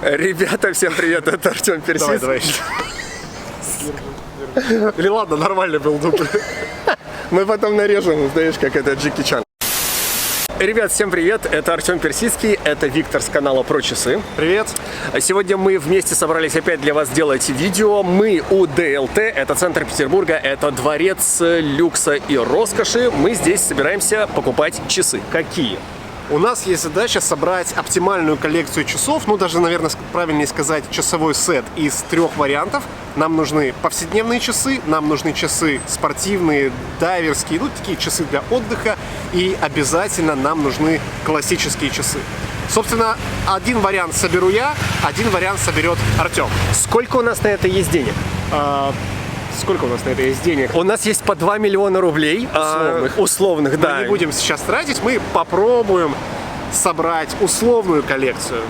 Ребята, всем привет, это Артем Персис. Давай. Или ладно, нормальный был дубль. Мы потом нарежем, знаешь, как это Джеки Чан. Ребят, всем привет, это Артем Персидский, это Виктор с канала Про Часы. Привет. Сегодня мы вместе собрались опять для вас делать видео. Мы у ДЛТ, это центр Петербурга, это дворец люкса и роскоши. Мы здесь собираемся покупать часы. Какие? У нас есть задача собрать оптимальную коллекцию часов, ну даже, наверное, правильнее сказать, часовой сет из 3 вариантов. Нам нужны повседневные часы, нам нужны часы спортивные, дайверские, ну такие часы для отдыха, и обязательно нам нужны классические часы. Собственно, один вариант соберу я, один вариант соберет Артем. Сколько у нас на это есть денег? Сколько у нас на это есть денег? У нас есть по 2 миллиона рублей. Условных, да. Мы не будем сейчас тратить, мы попробуем собрать условную коллекцию.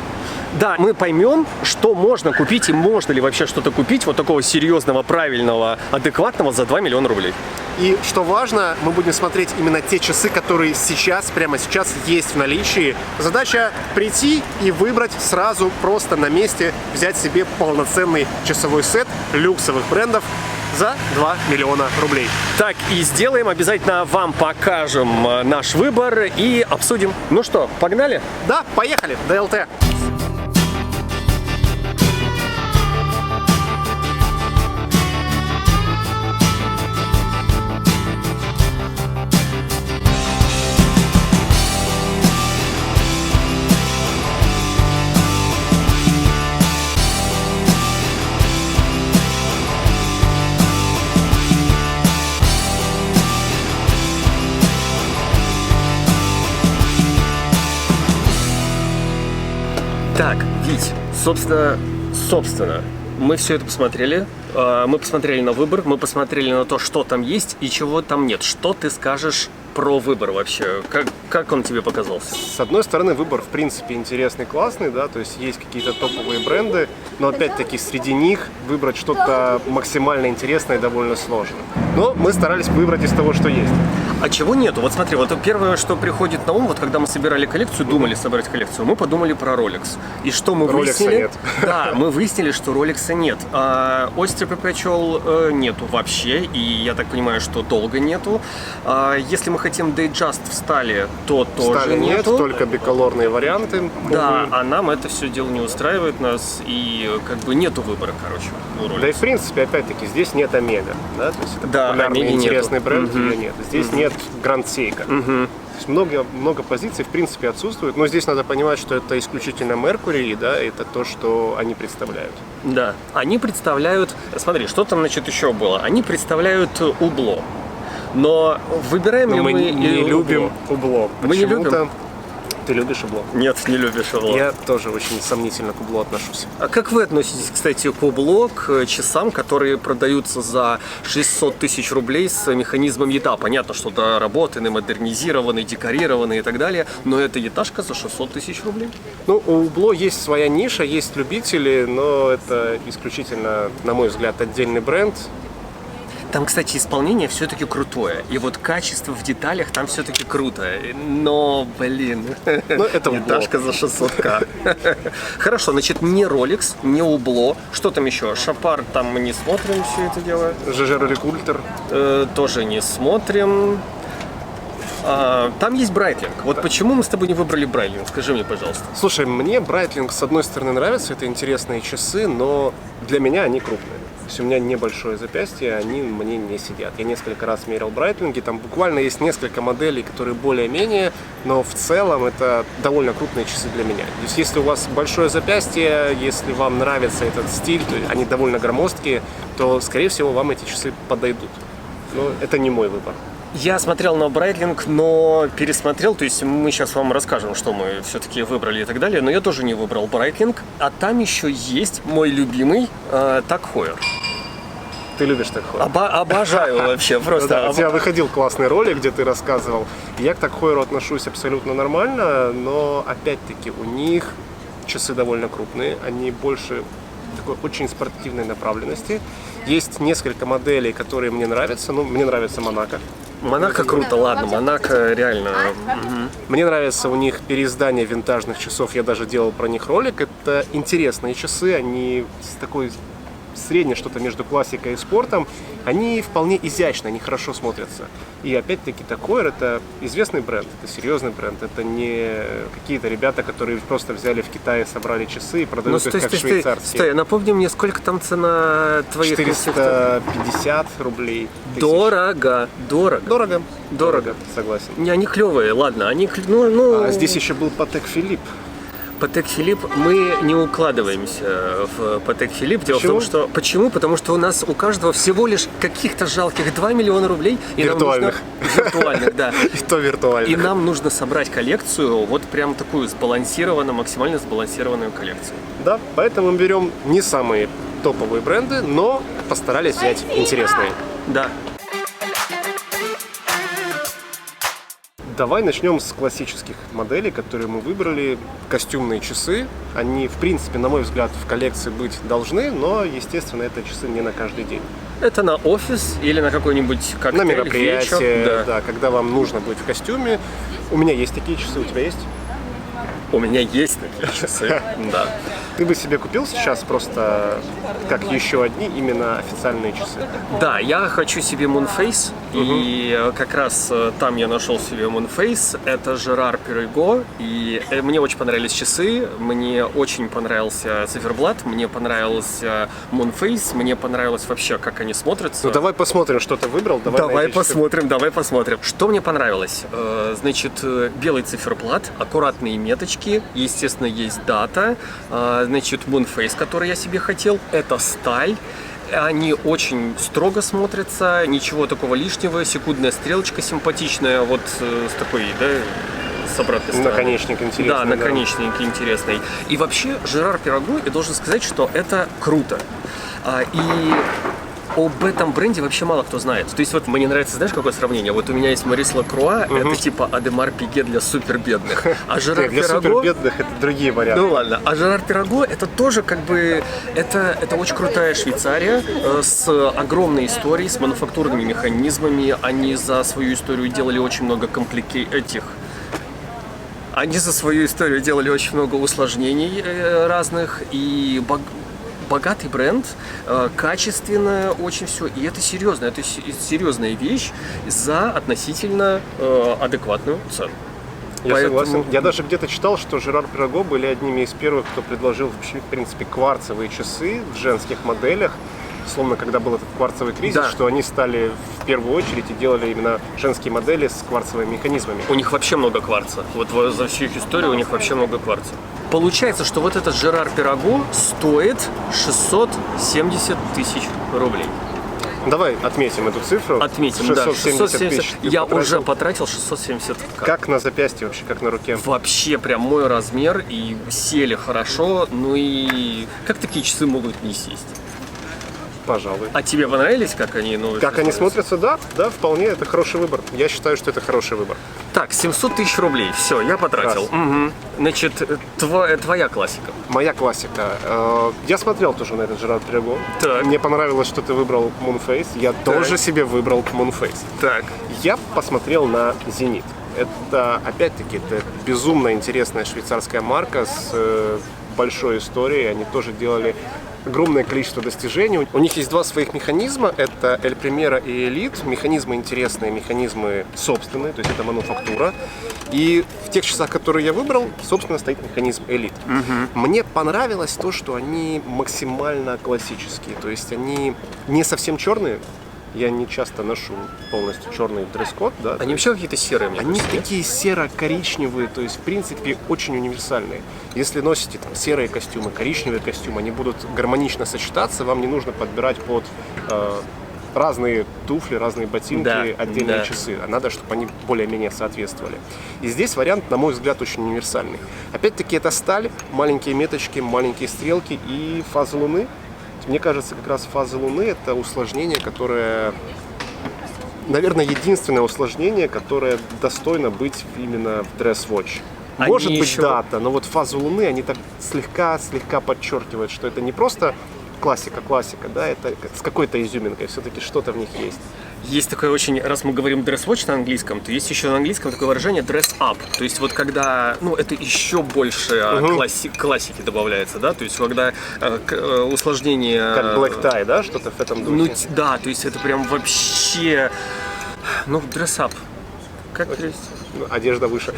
Да, мы поймем, что можно купить и можно ли вообще что-то купить вот такого серьезного, правильного, адекватного за 2 миллиона рублей. И что важно, мы будем смотреть именно те часы, которые сейчас, прямо сейчас есть в наличии. Задача прийти и выбрать сразу просто на месте, взять себе полноценный часовой сет люксовых брендов за 2 миллиона рублей. Так и сделаем, обязательно вам покажем наш выбор и обсудим. Ну что, погнали? Да, поехали, ДЛТ. Так, Вить, собственно, мы все это посмотрели. Мы посмотрели на выбор, мы посмотрели на то, что там есть и чего там нет. Что ты скажешь про выбор вообще? Как он тебе показался? С одной стороны, выбор в принципе интересный, классный, да, то есть есть какие-то топовые бренды, но опять-таки среди них выбрать что-то максимально интересное довольно сложно. Но мы старались выбрать из того, что есть. А чего нету? Вот смотри, вот первое, что приходит на ум, вот когда мы собирали коллекцию, думали собрать коллекцию, мы подумали про Rolex. И что мы выяснили? Нет. Да, мы выяснили, что Rolex нет. А Oyster Perpetual нету вообще, и я так понимаю, что долго нету. Если мы хотим Datejust в стали, то тоже стали нет, нету. только биколорные варианты. Да, а нам это все дело не устраивает нас, и как бы нету выбора, короче, у Rolex. Да и в принципе, опять-таки, здесь нет Омега, да, то есть это Да, популярный, Омеги интересный нету. бренд, или нет. Здесь нет Гранд Сейка. То есть много позиций в принципе отсутствует, но здесь надо понимать, что это исключительно Mercury, да, это то, что они представляют. Да, они представляют, смотри, что там, значит, еще было, они представляют Hublot. Но выбираем ли мы не любим Hublot. Мы не любим. Ты любишь Hublot? Нет, не любишь Hublot. Я тоже очень сомнительно к Hublot отношусь. А как вы относитесь, кстати, к Hublot, к часам, которые продаются за 600 тысяч рублей с механизмом еда? Понятно, что доработанный, модернизированный, декорированный и так далее, но это етажка за 600 тысяч рублей? Ну, у Hublot есть своя ниша, есть любители, но это исключительно, на мой взгляд, отдельный бренд. Там, кстати, исполнение все-таки крутое. И вот качество в деталях там все-таки круто. Но, блин, это этажка за 600к. Хорошо, значит, не Rolex, не Hublot. Что там еще? Шапар, там мы не смотрим все это дело. Jaeger LeCoultre. Тоже не смотрим. Там есть Breitling. Вот почему мы с тобой не выбрали Breitling? Скажи мне, пожалуйста. Слушай, мне Breitling с одной стороны нравится, это интересные часы, но для меня они крупные. То есть у меня небольшое запястье, они мне не сидят. Я несколько раз мерил Брайтлинги, там буквально есть несколько моделей, которые более-менее, но в целом это довольно крупные часы для меня. То есть если у вас большое запястье, если вам нравится этот стиль, то они довольно громоздкие, то, скорее всего, вам эти часы подойдут. Но это не мой выбор. Я смотрел на Breitling, но пересмотрел, то есть мы сейчас вам расскажем, что мы все-таки выбрали и так далее, но я тоже не выбрал Breitling, а там еще есть мой любимый Tag Heuer. Ты любишь Tag Heuer? Обожаю вообще, просто. У тебя выходил классный ролик, где ты рассказывал. Я к Tag Heuer отношусь абсолютно нормально, но опять-таки у них часы довольно крупные, они больше такой очень спортивной направленности. Есть несколько моделей, которые мне нравятся. Ну, мне нравится Монако. Монако круто, ладно, Монако реально. Мне нравится у них переиздание винтажных часов, я даже делал про них ролик. Это интересные часы, они с такой среднее что-то между классикой и спортом. Они вполне изящны, они хорошо смотрятся. И опять-таки Tag Heuer — это известный бренд, это серьезный бренд, это не какие-то ребята, которые просто взяли в Китае, собрали часы и продают их как швейцарские. Стой, напомни мне, сколько там цена твоих 450 рублей. Дорого. Согласен. Не, они клевые, ладно, они А здесь еще был Patek Philippe. Patek Philippe мы не укладываемся в Patek Philippe. Дело в том, что... Почему? Потому что у каждого всего лишь каких-то жалких 2 миллиона рублей. Виртуальных. Виртуальных, да. И то виртуальных. И нам нужно собрать коллекцию, вот прям такую сбалансированную, максимально сбалансированную коллекцию. Да, поэтому мы берем не самые топовые бренды, но постарались взять интересные. Да. Давай начнем с классических моделей, которые мы выбрали. Костюмные часы. Они, в принципе, на мой взгляд, в коллекции быть должны, но, естественно, это часы не на каждый день. Это на офис или на какой-нибудь коктейль, на мероприятие, вечер. Да, когда вам нужно быть в костюме. У меня есть такие часы, у тебя есть? У меня есть такие часы, да. Ты бы себе купил сейчас просто как еще одни именно официальные часы? Да, я хочу себе Moonface, и как раз там я нашел себе Moonface. Это Жерар Пюрего, и мне очень понравились часы, мне очень понравился циферблат, мне понравился Moonface, мне понравилось вообще, как они смотрятся. Ну давай посмотрим, что ты выбрал. Давай посмотрим. Что мне понравилось? Значит, белый циферблат, аккуратные меточки, естественно, есть дата. Значит, Moonface, который я себе хотел, это сталь. Они очень строго смотрятся, ничего такого лишнего. Секундная стрелочка симпатичная, вот с такой, да, с обратной стороны. Наконечник интересный. Да, наконечник интересный. И вообще, Жерар Пюрего, я должен сказать, что это круто. И об этом бренде вообще мало кто знает. То есть вот мне нравится, знаешь, какое сравнение? Вот у меня есть Морис Лакруа, это типа Адемар Пиге для супербедных. А Жерар Для Пюрего... супербедных это другие варианты. Ну ладно, а Жерар Пюрего это тоже как бы, это очень крутая Швейцария с огромной историей, с мануфактурными механизмами. Они за свою историю делали очень много Они за свою историю делали очень много усложнений разных, и богатый бренд, качественно очень все, и это серьезная вещь за относительно адекватную цену. Я согласен. Я даже где-то читал, что Жерар Пюрего были одними из первых, кто предложил вообще, в принципе, кварцевые часы в женских моделях. Словно, когда был этот кварцевый кризис, да, что они стали в первую очередь и делали именно женские модели с кварцевыми механизмами. У них вообще много кварца. Вот за всю их историю у них вообще много кварца. Получается, что вот этот Жерар Пюрего стоит 670 тысяч рублей. Давай отметим эту цифру. Отметим, 670 тысяч. Я уже потратил 670. Как на запястье вообще, как на руке? Вообще прям мой размер, и сели хорошо, ну и как такие часы могут не сесть? Пожалуй. А тебе понравились, как они новые? Как они смотрятся? Да, вполне, это хороший выбор. Я считаю, что это хороший выбор. Так, 700 тысяч рублей, все, я потратил. Угу. Значит, твоя классика. Моя классика. Я смотрел тоже на этот Жерар Пюрего. Так. Мне понравилось, что ты выбрал Moonface. Я тоже себе выбрал Moonface. Так. Я посмотрел на Зенит. Это, опять-таки, это безумно интересная швейцарская марка с большой историей. Они тоже делали огромное количество достижений. У них есть два своих механизма. Это El Primera и Elite. Механизмы интересные, механизмы собственные, то есть это мануфактура. И в тех часах, которые я выбрал, собственно, стоит механизм Elite. Мне понравилось то, что они максимально классические. То есть они не совсем черные. Я не часто ношу полностью черный дресс-код, да. Они вообще какие-то серые, мне Они кажется, такие серо-коричневые, то есть, в принципе, очень универсальные. Если носите там серые костюмы, коричневые костюмы, они будут гармонично сочетаться, вам не нужно подбирать под разные туфли, разные ботинки, отдельные часы. А надо, чтобы они более-менее соответствовали. И здесь вариант, на мой взгляд, очень универсальный. Опять-таки, это сталь, маленькие меточки, маленькие стрелки и фаза Луны. Мне кажется, как раз фаза Луны — это усложнение, которое, наверное, единственное усложнение, которое достойно быть именно в Dress Watch. Может быть, дата, но вот фазу Луны они так слегка подчеркивают, что это не просто классика, да, это с какой-то изюминкой, все-таки что-то в них есть. Есть такое очень, раз мы говорим dress watch на английском, то есть еще на английском такое выражение dress up. То есть вот когда, ну это еще больше классики добавляется, да, то есть когда усложнение... Как black tie, да, что-то в этом духе? Ну да, то есть это прям вообще, ну dress up. Как перевести? Одежда выше.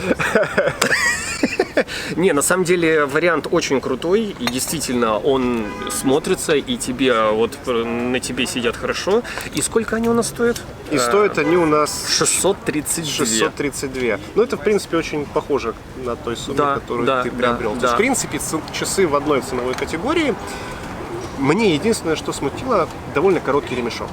Не, на самом деле вариант очень крутой, и действительно он смотрится, и тебе вот на тебе сидят хорошо. И сколько они у нас стоят? И стоят они у нас 632. 632. Ну, это, в принципе, очень похоже на той сумме, Да, которую да, ты да, приобрел. То да. есть, в принципе, часы в одной ценовой категории. Мне единственное, что смутило, довольно короткий ремешок.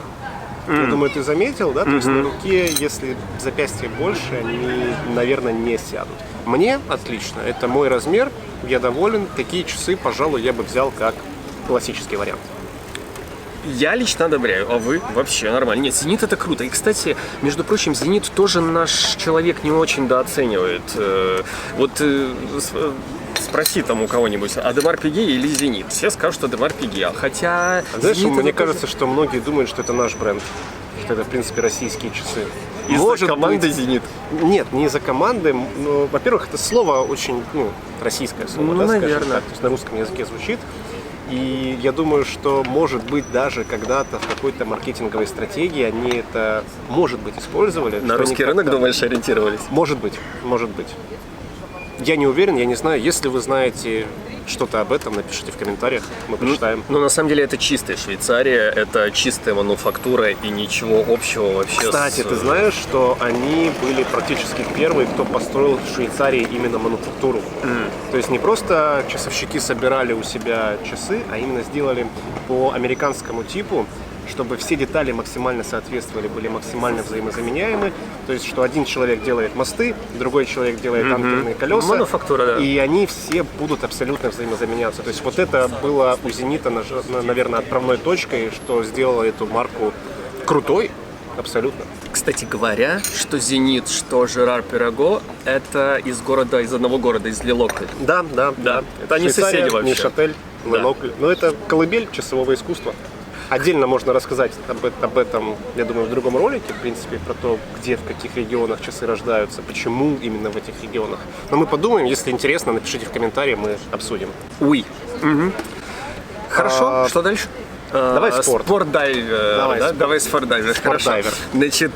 Я думаю, ты заметил, да? То есть на руке, если запястье больше, они, наверное, не сядут. Мне отлично, это мой размер, я доволен. Такие часы, пожалуй, я бы взял как классический вариант. Я лично одобряю, а вы вообще нормально. Нет, Зенит это круто. И, кстати, между прочим, Зенит тоже наш человек не очень недооценивает. Спроси там у кого-нибудь, Адемар Пиге или Зенит? Все скажут, что Адемар Пиге. Хотя... Знаешь, Зенит мне это кажется, что многие думают, что это наш бренд. Что это, в принципе, российские часы. Из-за команды «Зенит». Нет, не из-за команды. Но, во-первых, это слово очень, российское слово, Ну, да, скажем наверное. так. То есть на русском языке звучит. И я думаю, что, может быть, даже когда-то в какой-то маркетинговой стратегии они это, может быть, использовали. На русский рынок, думаешь, ориентировались? Может быть, может быть. Я не уверен, я не знаю. Если вы знаете что-то об этом, напишите в комментариях, мы почитаем. Ну, на самом деле, это чистая Швейцария, это чистая мануфактура и ничего общего вообще Кстати, ты знаешь, что они были практически первые, кто построил в Швейцарии именно мануфактуру. То есть не просто часовщики собирали у себя часы, а именно сделали по американскому типу, чтобы все детали максимально соответствовали, были максимально взаимозаменяемы. То есть, что один человек делает мосты, другой человек делает анкерные колеса. Мануфактура, да. И они все будут абсолютно взаимозаменяться. То есть, вот это было у «Зенита», наверное, отправной точкой, что сделало эту марку крутой. Абсолютно. Кстати говоря, что «Зенит», что Жерар Пираго, это из одного города, из Лилокль. Да. Это они Швейцария, соседи вообще. Нейшатель, Да. Лилокль. Но это колыбель часового искусства. Отдельно можно рассказать об этом, я думаю, в другом ролике, в принципе, про то, где, в каких регионах часы рождаются, почему именно в этих регионах. Но мы подумаем, если интересно, напишите в комментарии, мы обсудим. Уй. Хорошо, что дальше? Давай спорт. Спортдайвер. Давай спортдайвер. Хорошо. Спортдайвер. Значит,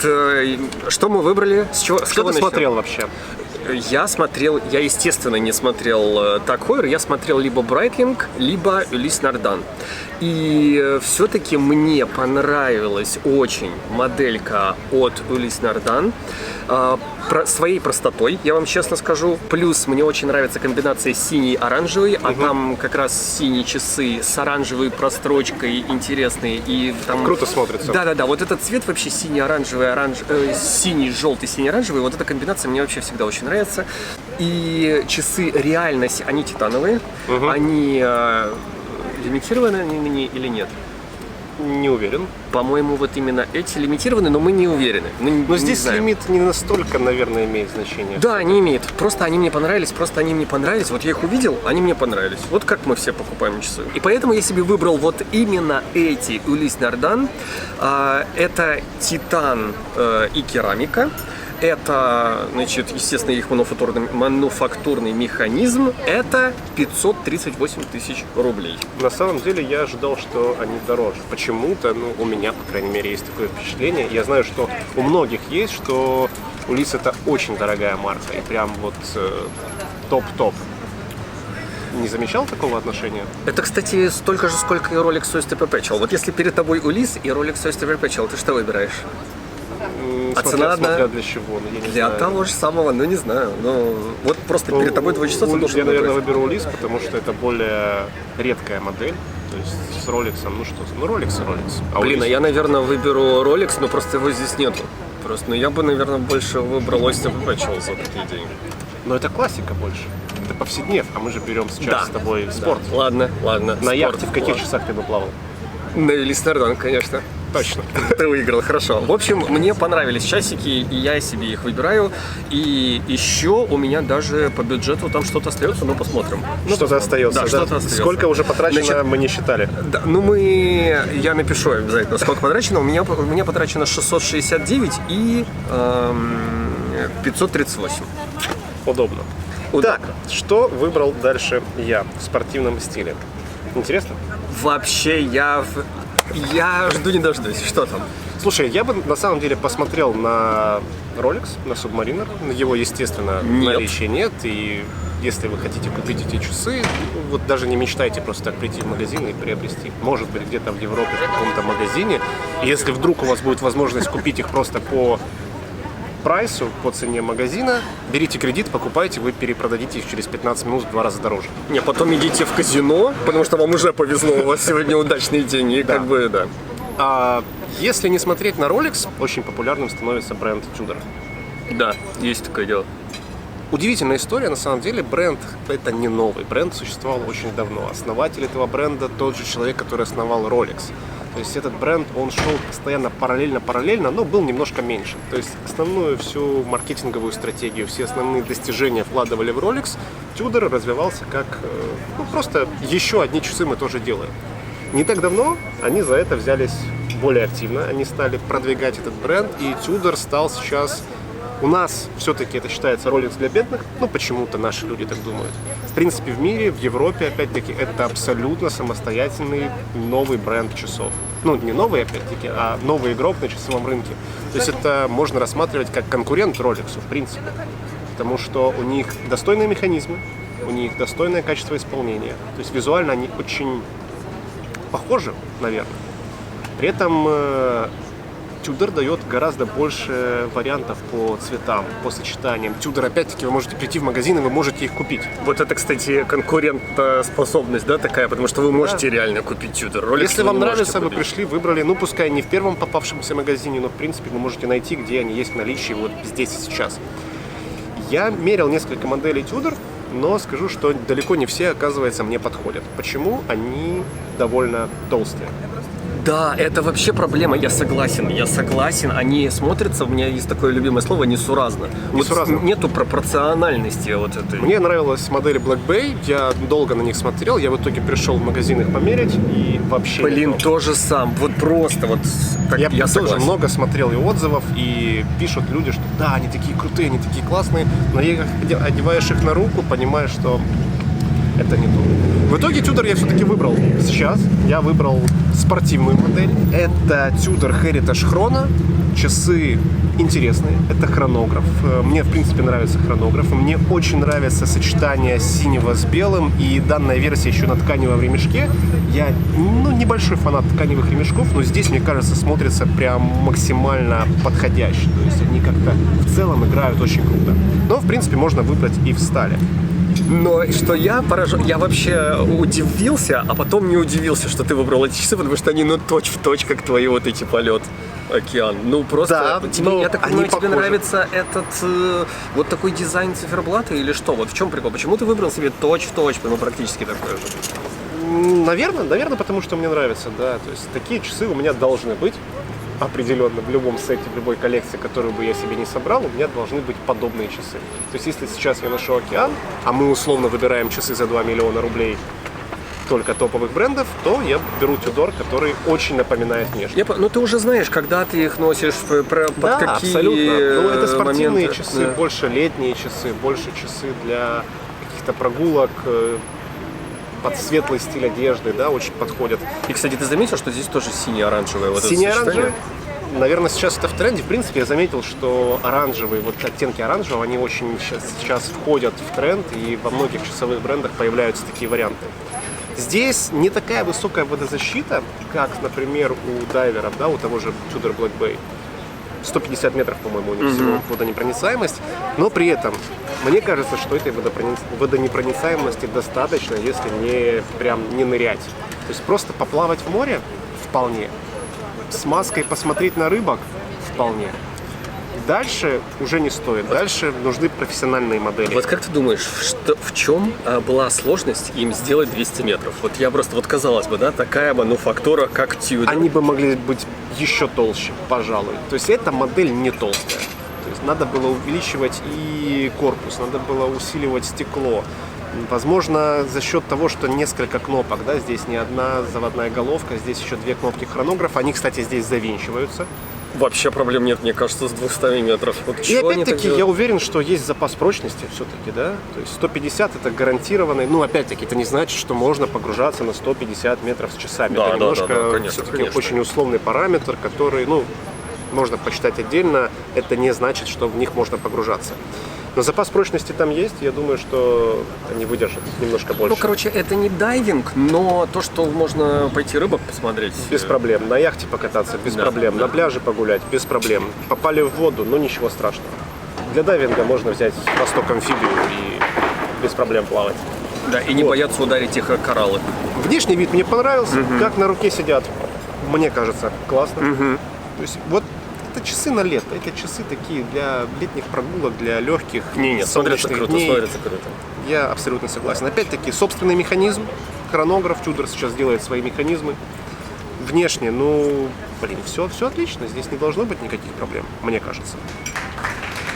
что мы выбрали? С чего Что ты начнем? смотрел вообще? Я естественно, не смотрел Tag Heuer, я смотрел либо Breitling, либо Ulysse Nardin. И все-таки мне понравилась очень моделька от Ulysse Nardin. Своей простотой, я вам честно скажу. Плюс мне очень нравится комбинация синий-оранжевый, а там как раз синие часы с оранжевой прострочкой интересные. И там... Круто смотрится. Да, вот этот цвет вообще синий-оранжевый, синий-желтый, синий-оранжевый, вот эта комбинация мне вообще всегда очень нравится. И часы реально, они титановые, они лимитированы или нет? Не уверен. По-моему, вот именно эти лимитированы, но мы не уверены. Но здесь лимит не настолько, наверное, имеет значение. Да, не имеет. Просто они мне понравились. Вот я их увидел, они мне понравились. Вот как мы все покупаем часы. И поэтому я себе выбрал вот именно эти Ulysse Nardin. Это титан и керамика. Это, значит, естественно, их мануфактурный механизм. Это 538 тысяч рублей. На самом деле я ожидал, что они дороже. Почему-то, у меня, по крайней мере, есть такое впечатление. Я знаю, что у многих есть, что Ulysse это очень дорогая марка. И прям вот топ-топ. Не замечал такого отношения? Это, кстати, столько же, сколько и Rolex Oyster Perpetual. Вот если перед тобой Ulysse и Rolex Oyster Perpetual, ты что выбираешь? Цена смотря для чего, я не для знаю. того же самого, не знаю. Вот просто перед тобой 2 часа ты должен Я, наверное, выбрать. выберу Ulysse, потому что это более редкая модель. То есть с Rolex, Rolex и Rolex. А Блин, а Ulysse- я, наверное, выберу Rolex, но просто его здесь нету. Я бы, наверное, больше выбрал Oyster Perpetual за такие деньги. Но это классика больше. Это повседнев, а мы же берем сейчас с тобой спорт. Ладно. На спорт, яхте в каких ладно. часах ты бы плавал? На Ulysse Nardin, конечно. Точно. Ты выиграл, хорошо. В общем, мне понравились часики, и я себе их выбираю. И еще у меня даже по бюджету там что-то остается, но посмотрим. Что-то остается. Да, что-то остается. Сколько уже потрачено, Значит, мы не считали. Да, я напишу обязательно, сколько потрачено. У меня потрачено 669 и 538. Удобно. Так, что выбрал дальше я в спортивном стиле? Интересно? Вообще, я жду не дождусь. Что там? Слушай, я бы на самом деле посмотрел на Rolex, на Submariner. Его, естественно, в наличии нет. И если вы хотите купить эти часы, вот даже не мечтайте просто так прийти в магазин и приобрести. Может быть, где-то в Европе в каком-то магазине. И если вдруг у вас будет возможность купить их просто по прайсу, по цене магазина, берите кредит, покупайте, вы перепродадите их через 15 минут в 2 раза дороже. Не, потом идите в казино, потому что вам уже повезло, у вас сегодня удачный день, и как бы, да. А если не смотреть на Rolex, очень популярным становится бренд Tudor. Да, есть такое дело. Удивительная история, на самом деле, бренд это не новый, бренд существовал очень давно. Основатель этого бренда тот же человек, который основал Rolex. То есть этот бренд, он шел постоянно параллельно, но был немножко меньше. То есть основную всю маркетинговую стратегию, все основные достижения вкладывали в Rolex. Tudor развивался как, просто еще одни часы мы тоже делаем. Не так давно они за это взялись более активно, они стали продвигать этот бренд, и Tudor стал сейчас... У нас все-таки это считается Rolex для бедных, почему-то наши люди так думают. В принципе, в мире, в Европе, опять-таки, это абсолютно самостоятельный новый бренд часов. Не новый, опять-таки, а новый игрок на часовом рынке. То есть это можно рассматривать как конкурент Rolex, в принципе. Потому что у них достойные механизмы, у них достойное качество исполнения. То есть визуально они очень похожи, наверное. При этом Tudor дает гораздо больше вариантов по цветам, по сочетаниям. Tudor, опять-таки, вы можете прийти в магазин, и вы можете их купить. Вот это, кстати, конкурентоспособность, да, такая, потому что вы можете реально купить Tudor. Rolex если вам нравится, вы купить. пришли, выбрали, пускай не в первом попавшемся магазине, но, в принципе, вы можете найти, где они есть в наличии вот здесь и сейчас. Я мерил несколько моделей Tudor, но скажу, что далеко не все, оказывается, мне подходят. Почему? Они довольно толстые. Да, это вообще проблема, я согласен, они смотрятся, у меня есть такое любимое слово, несуразно. Несуразно. Нету пропорциональности вот этой. Мне нравилась модель Black Bay, я долго на них смотрел, я в итоге пришел в магазин их померить и вообще... Блин, тоже сам, вот просто вот... Я тоже согласен. много смотрел и отзывов, и пишут люди, что да, они такие крутые, они такие классные, но одеваешь их на руку, понимаешь, что это не то. В итоге Tudor я все-таки выбрал сейчас. Я выбрал спортивную модель. Это Tudor Heritage Chrono. Часы интересные. Это хронограф. Мне, в принципе, нравится хронограф. Мне очень нравится сочетание синего с белым. И данная версия еще на тканевом ремешке. Я, небольшой фанат тканевых ремешков, но здесь, мне кажется, смотрится прям максимально подходяще. То есть они как-то в целом играют очень круто. Но, в принципе, можно выбрать и в стали. Но что я поражен, я вообще удивился, а потом не удивился, что ты выбрал эти часы, потому что они точь-в-точь, как твои вот эти полет океан. Просто да, тебе, я так понимаю, тебе похожи. нравится этот вот такой дизайн циферблата или что? Вот в чем прикол? Почему ты выбрал себе точь-в-точь, практически такой же? Наверное, потому что мне нравится, да. То есть такие часы у меня должны быть. Определенно, в любом сете, в любой коллекции, которую бы я себе не собрал, у меня должны быть подобные часы. То есть, если сейчас я ношу океан, а мы условно выбираем часы за 2 миллиона рублей только топовых брендов, то я беру Tudor, который очень напоминает внешне. Ты уже знаешь, когда ты их носишь, под да, какие абсолютно. Это спортивные моменты. часы, Да. больше летние часы, больше часы для каких-то прогулок, под светлый стиль одежды, да, очень подходят. И, кстати, ты заметил, что здесь тоже синий-оранжевый? Вот Синий-оранжевый? Наверное, сейчас это в тренде. В принципе, я заметил, что оранжевые, вот оттенки оранжевого, они очень сейчас входят в тренд, и во многих часовых брендах появляются такие варианты. Здесь не такая высокая водозащита, как, например, у дайверов, да, у того же Tudor Black Bay. 150 метров, по-моему, у них всего водонепроницаемость, но при этом мне кажется, что этой водонепроницаемости достаточно, если не нырять. То есть просто поплавать в море вполне, с маской посмотреть на рыбок вполне. Дальше уже не стоит. Дальше нужны профессиональные модели. Вот как ты думаешь, в чем была сложность им сделать 200 метров? Вот я просто, вот казалось бы, да, такая мануфактура, как Tudor. Они бы могли быть еще толще, пожалуй. То есть эта модель не толстая. То есть надо было увеличивать и корпус, надо было усиливать стекло. Возможно, за счет того, что несколько кнопок, да, здесь не одна заводная головка, здесь еще 2 кнопки хронографа. Они, кстати, здесь завинчиваются. Вообще проблем нет, мне кажется, с 200 метров. Вот И опять-таки я уверен, что есть запас прочности все-таки, да. То есть 150 это гарантированный. Ну, опять-таки, это не значит, что можно погружаться на 150 метров с часами. Да, это немножко конечно, все-таки конечно. очень условный параметр, который, ну, можно почитать отдельно. Это не значит, что в них можно погружаться. Но запас прочности там есть, я думаю, что они выдержат немножко больше. Ну, короче, это не дайвинг, но то, что можно пойти рыбок посмотреть. Без проблем. На яхте покататься, без проблем. На пляже погулять, без проблем. Попали в воду, ну ничего страшного. Для дайвинга можно взять Восток амфибию и без проблем плавать. Да, и не бояться ударить их о кораллы. Внешний вид мне понравился, как на руке сидят. Мне кажется, классно. То есть вот это часы на лето, это часы такие для летних прогулок, для легких Нет, смотрится солнечных круто, дней. смотрится круто. Я абсолютно согласен. Опять-таки, собственный механизм, хронограф, Tudor сейчас делает свои механизмы. Внешне, ну, блин, все отлично, здесь не должно быть никаких проблем, мне кажется.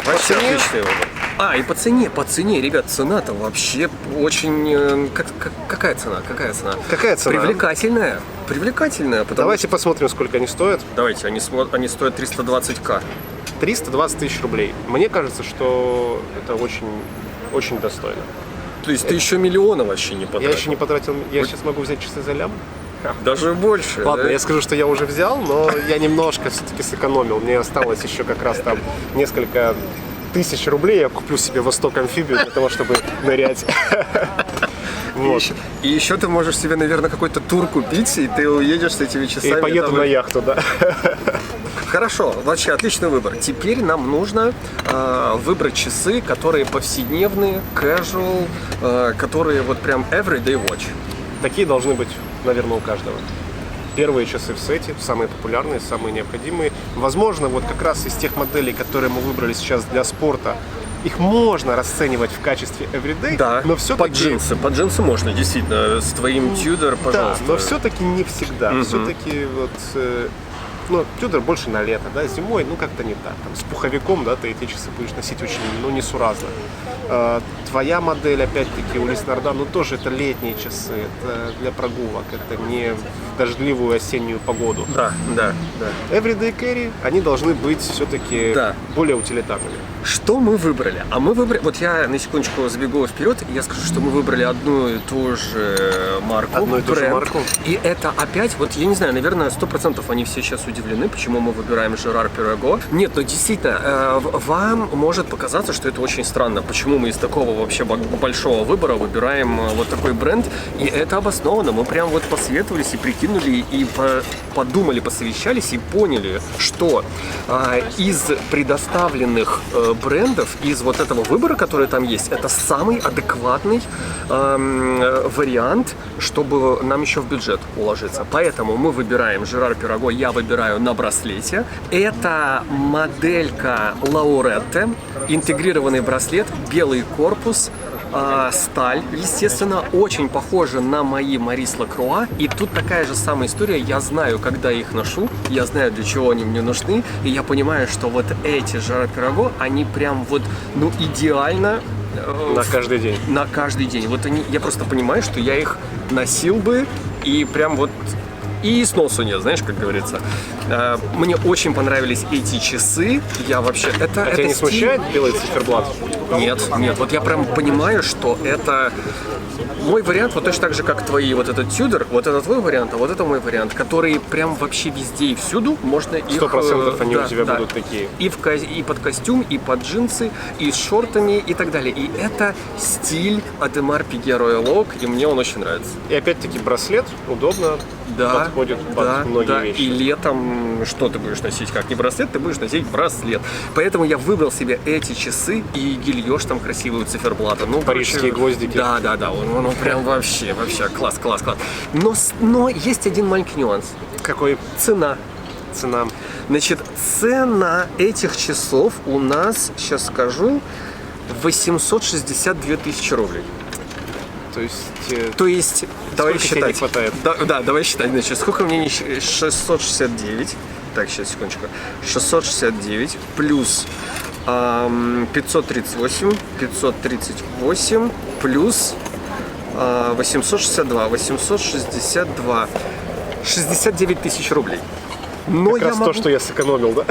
Вообще цене? отличный выбор. И по цене, ребят, цена-то вообще очень... Какая цена? Какая цена? Привлекательная, потому Давайте посмотрим, сколько они стоят. Давайте, они стоят 320к. 320 тысяч рублей. Мне кажется, что это очень, очень достойно. То есть ты еще миллиона вообще не потратил? Я еще не потратил, я сейчас могу взять часы за лям. Даже больше. Ладно, да? я скажу, что я уже взял, но я немножко все-таки сэкономил. Мне осталось еще как раз там несколько тысяч рублей. Я куплю себе Восток амфибию для того, чтобы нырять. Вот. И еще ты можешь себе, наверное, какой-то тур купить, и ты уедешь с этими часами. И поеду на яхту, да. Хорошо, вообще отличный выбор. Теперь нам нужно выбрать часы, которые повседневные, casual, которые вот прям everyday watch. Такие должны быть, наверное, у каждого. Первые часы в сете, самые популярные, самые необходимые. Возможно, вот как раз из тех моделей, которые мы выбрали сейчас для спорта, их можно расценивать в качестве everyday, Да, но все-таки... под джинсы можно, действительно, с твоим Tudor, пожалуйста. Да, но все-таки не всегда. Все-таки вот... Ну, Tudor больше на лето, да, зимой, ну, как-то не так. Там, с пуховиком, да, ты эти часы будешь носить очень, ну, несуразно. Твоя модель, опять-таки, Улис Нордан, ну, тоже это летние часы, это для прогулок, это не в дождливую осеннюю погоду. Да. Everyday carry, они должны быть все-таки более утилитарными. Что мы выбрали? А мы выбрали... Вот я на секундочку забегу вперед, и я скажу, что мы выбрали одну и ту же марку. Одну и ту же марку. И это опять, вот я не знаю, наверное, 100% они все сейчас удивлены, почему мы выбираем Girard Perregaux. Нет, но действительно, вам может показаться, что это очень странно, почему мы из такого вообще большого выбора выбираем вот такой бренд, и это обосновано. Мы прям вот посоветовались и прикинули, и подумали, посовещались, и поняли, что из предоставленных брендов, из вот этого выбора, который там есть, это самый адекватный вариант, чтобы нам еще в бюджет уложиться. Поэтому мы выбираем Girard Perregaux, я выбираю на браслете. Это моделька Laurette, интегрированный браслет, белый корпус, сталь, естественно, очень похожа на мои Maurice Lacroix. И тут такая же самая история. Я знаю, когда их ношу, я знаю, для чего они мне нужны, и я понимаю, что вот эти Girard Perregaux, они прям вот, ну, идеально На каждый день. На каждый день. Вот они, я просто понимаю, что я их носил бы и прям вот и сносу нет, знаешь, как говорится. Мне очень понравились эти часы. Я вообще... Это тебя не смущает белый циферблат? Нет. Вот я прям понимаю, что это мой вариант, вот точно так же, как твои, вот этот Tudor, вот это твой вариант, а вот это мой вариант, который прям вообще везде и всюду можно их... 100% они у тебя будут такие. И под костюм, и под джинсы, и с шортами, и так далее. И это стиль Audemars Piguet Royal Oak, и мне он очень нравится. И опять-таки браслет удобно подходит под многие вещи. И летом что ты будешь носить? Как не браслет, ты будешь носить браслет. Поэтому я выбрал себе эти часы и гильёж там красивый у циферблата. Ну, парижские гвоздики. Да, он прям вообще класс. Но есть один маленький нюанс. Какой? Цена. цена? Значит, цена этих часов у нас, сейчас скажу, 862 тысячи рублей. То есть давай сколько тебе считать. не хватает? Да, давай считать. Значит, сколько мне не 669. Так, сейчас, секундочку. 669 плюс 538, 538 плюс 862, 862, 69 тысяч рублей. Но Как раз то, что я сэкономил, да?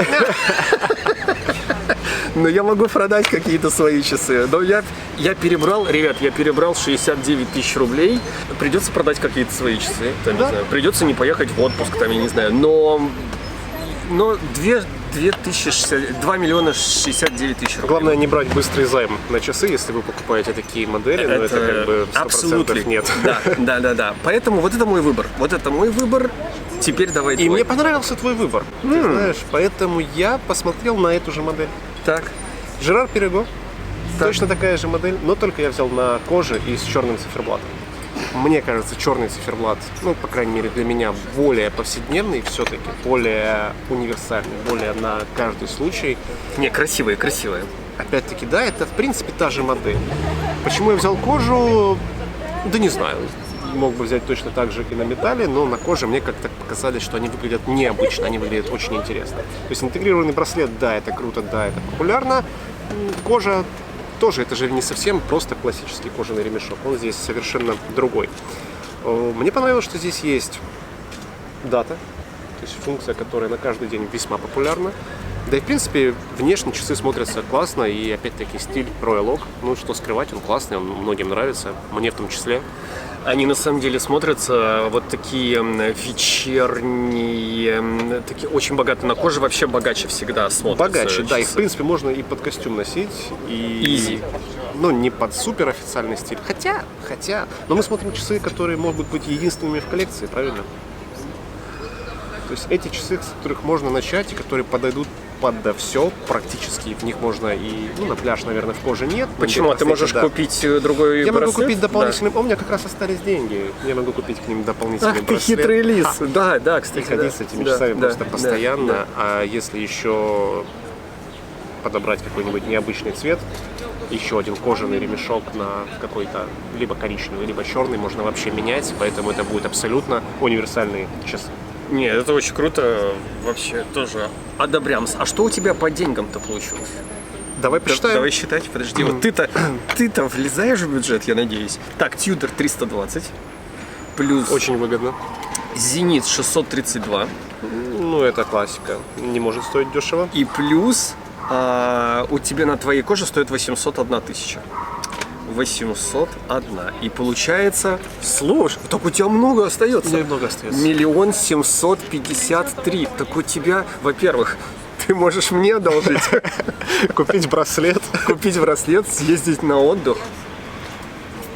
Но я могу продать какие-то свои часы. Но я перебрал, ребят, я перебрал 69 тысяч рублей. Придется продать какие-то свои часы. Там, не знаю, придется не поехать в отпуск, там, я не знаю. Но 2 миллиона 69 тысяч рублей. Главное не брать быстрый займ на часы, если вы покупаете такие модели, но это как бы 100% абсолютно нет. Да. Поэтому вот это мой выбор. Вот это мой выбор. Теперь давай И твой. мне понравился твой выбор, ты знаешь, поэтому я посмотрел на эту же модель. Так. Жерар Перего, точно такая же модель, но только я взял на коже и с черным циферблатом. Мне кажется, черный циферблат, ну, по крайней мере для меня, более повседневный все-таки, более универсальный, более на каждый случай. Не, красивые. Опять-таки, да, это в принципе та же модель. Почему я взял кожу? Да не знаю. Мог бы взять точно так же и на металле, но на коже мне как-то показалось, что они выглядят необычно, они выглядят очень интересно. То есть интегрированный браслет, да, это круто, да, это популярно. Кожа тоже, это же не совсем просто классический кожаный ремешок, он здесь совершенно другой. Мне понравилось, что здесь есть дата, то есть функция, которая на каждый день весьма популярна. Да и в принципе внешне часы смотрятся классно, и опять-таки стиль Royal Oak, ну что скрывать, он классный, он многим нравится, мне в том числе. Они на самом деле смотрятся вот такие вечерние, такие очень богатые на коже, вообще богаче всегда смотрятся. Богаче, да, часы. их в принципе можно и под костюм носить, и... Easy. Ну, не под супер официальный стиль, хотя, но мы смотрим часы, которые могут быть единственными в коллекции, правильно? То есть эти часы, с которых можно начать и которые подойдут под все практически, в них можно и, ну, на пляж, наверное, в коже нет. Почему? А ты можешь купить другой Я браслет? могу купить дополнительный, Да. у меня как раз остались деньги, я могу купить к ним дополнительный Ах, ты браслет. хитрый лис. Да, кстати. И ходить с этими часами просто постоянно, да. а если еще подобрать какой-нибудь необычный цвет, еще один кожаный ремешок на какой-то либо коричневый, либо черный можно вообще менять, поэтому это будет абсолютно универсальные часы. Нет, это очень круто. Вообще тоже одобрямс. А что у тебя по деньгам-то получилось? Давай посчитаем. Давай считать, подожди. Вот ты-то влезаешь в бюджет, я надеюсь. Так, Тюдор 320. Плюс Очень выгодно. Зенит 632. Ну, это классика. Не может стоить дешево. И плюс у тебя на твоей коже стоит 801 тысяча. 801. И получается, слушай, так у тебя много остается. Немного остается. 1 753. Так у тебя, во-первых, ты можешь мне одолжить, Купить браслет. купить браслет, съездить на отдых.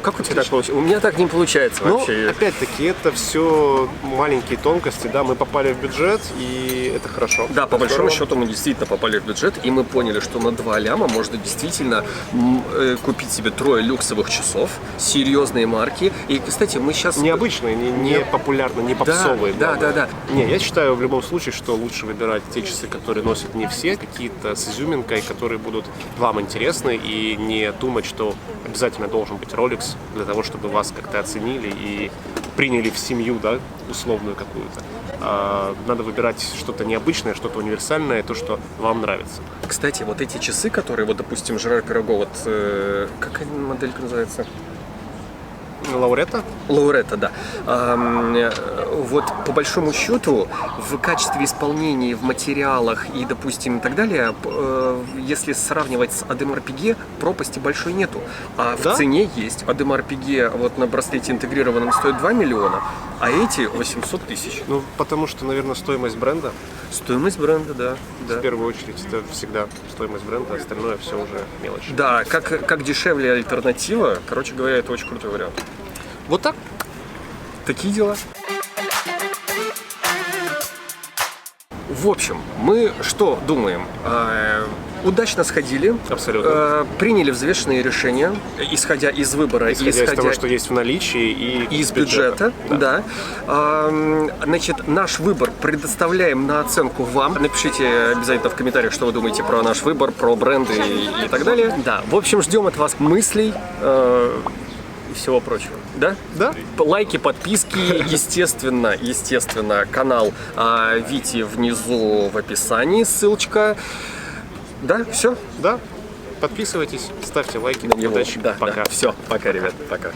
Как у тебя так получается? У меня так не получается Ну, вообще. опять-таки, это все маленькие тонкости, да, мы попали в бюджет, и это хорошо. Да, по Это большому здорово. счету мы действительно попали в бюджет, и мы поняли, что на 2 ляма можно действительно купить себе 3 люксовых часов, серьезные марки. И, кстати, мы сейчас... Необычные, не популярные, не попсовые. Да. Не, я считаю в любом случае, что лучше выбирать те часы, которые носят не все, какие-то с изюминкой, которые будут вам интересны, и не думать, что обязательно должен быть Rolex для того, чтобы вас как-то оценили и приняли в семью, да, условную какую-то. Надо выбирать что-то необычное, что-то универсальное, то, что вам нравится. Кстати, вот эти часы, которые, вот, допустим, Жерар Перего, вот, как моделька называется? Лауретта? Лауретта, да. Вот по большому счету в качестве исполнения, в материалах и, допустим, и так далее, если сравнивать с Адемар Пиге, пропасти большой нету. А Да? в цене есть. Адемар Пиге вот на браслете интегрированном стоит 2 миллиона, а эти 800 тысяч. Ну, потому что, наверное, стоимость бренда, Стоимость бренда, да. в первую очередь, это всегда стоимость бренда, остальное все уже мелочь. Да, как дешевле альтернатива, короче говоря, это очень крутой вариант. Вот так. Такие дела. В общем, мы что думаем? удачно сходили, Абсолютно. приняли взвешенные решения, исходя из выбора, Исходя из того, что есть в наличии, и из бюджета, да. Значит, наш выбор предоставляем на оценку вам. Напишите обязательно в комментариях, что вы думаете про наш выбор, про бренды и так далее. Да, в общем, ждем от вас мыслей и всего прочего. Да? Да. Лайки, подписки, естественно, канал Вити внизу в описании, ссылочка. Да, все? Да. Подписывайтесь, ставьте лайки. На него. Удачи. Да, Пока. да. Все, пока, ребят, пока.